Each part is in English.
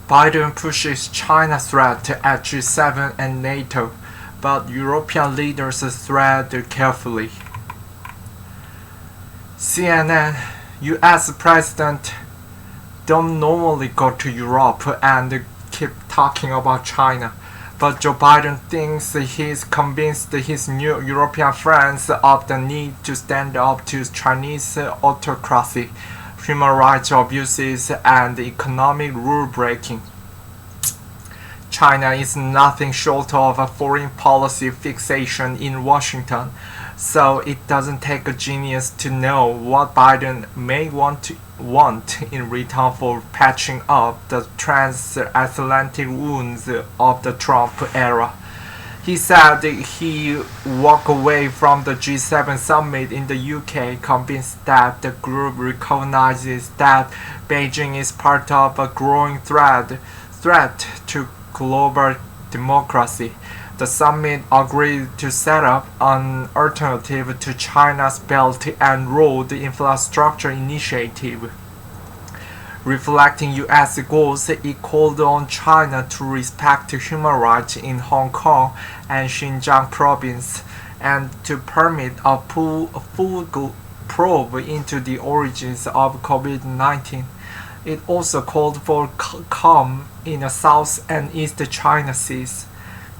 Biden pushes China threat at G7 and NATO, but European leaders tread carefully. CNN: US President don't normally go to Europe and keep talking about China, but Joe Biden thinks he's convinced his new European friends of the need to stand up to Chinese autocracy, human rights abuses, and economic rule breaking. China is nothing short of a foreign policy fixation in Washington, so it doesn't take a genius to know what Biden may want in return for patching up the transatlantic wounds of the Trump era. He said he walked away from the G7 summit in the UK convinced that the group recognizes that Beijing is part of a growing threat to global democracy. The summit agreed to set up an alternative to China's Belt and Road Infrastructure Initiative. Reflecting US goals, it called on China to respect human rights in Hong Kong and Xinjiang province and to permit a full probe into the origins of COVID-19. It also called for calm in the South and East China Seas.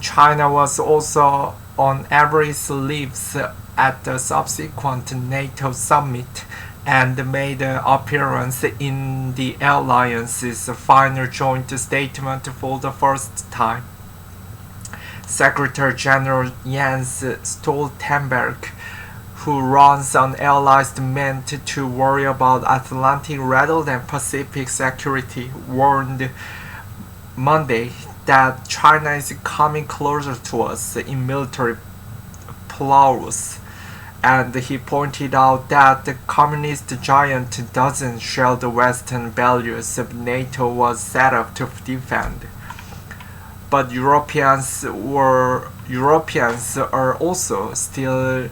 China was also on Everest's lips at the subsequent NATO summit and made an appearance in the alliance's final joint statement for the first time. Secretary General Jens Stoltenberg, who runs an alliance meant to worry about Atlantic rather than Pacific security, warned Monday that China is coming closer to us in military prowess, and he pointed out that the communist giant doesn't share the Western values NATO was set up to defend. But Europeans are also still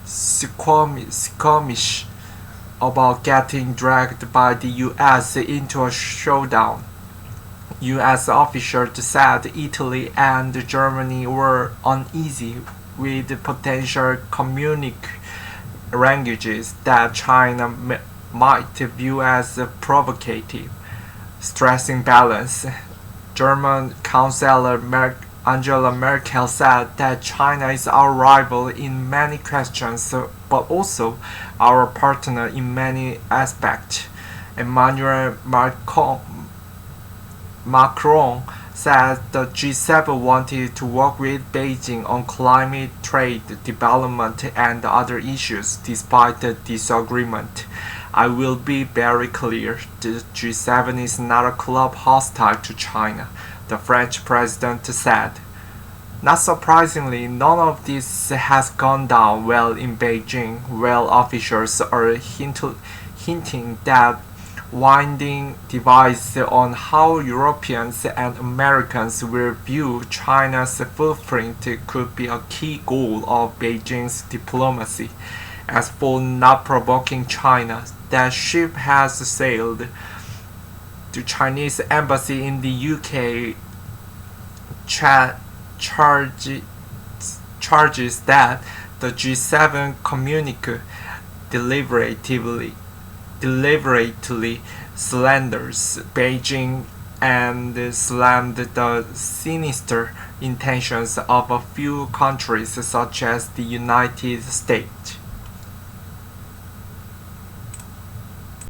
squeamish about getting dragged by the US into a showdown. US officials said Italy and Germany were uneasy with potential communic languages that China might view as provocative. Stressing balance, German Chancellor Angela Merkel said that China is our rival in many questions, but also our partner in many aspects. Emmanuel Macron said the G7 wanted to work with Beijing on climate, trade, development, and other issues despite the disagreement. I will be very clear, the G7 is not a club hostile to China, the French president said. Not surprisingly, none of this has gone down well in Beijing, where officials are hinting that winding divides on how Europeans and Americans will view China's footprint could be a key goal of Beijing's diplomacy. As for not provoking China, that ship has sailed. The Chinese embassy in the UK charges that the G7 communique deliberately slanders Beijing and slammed the sinister intentions of a few countries such as the United States.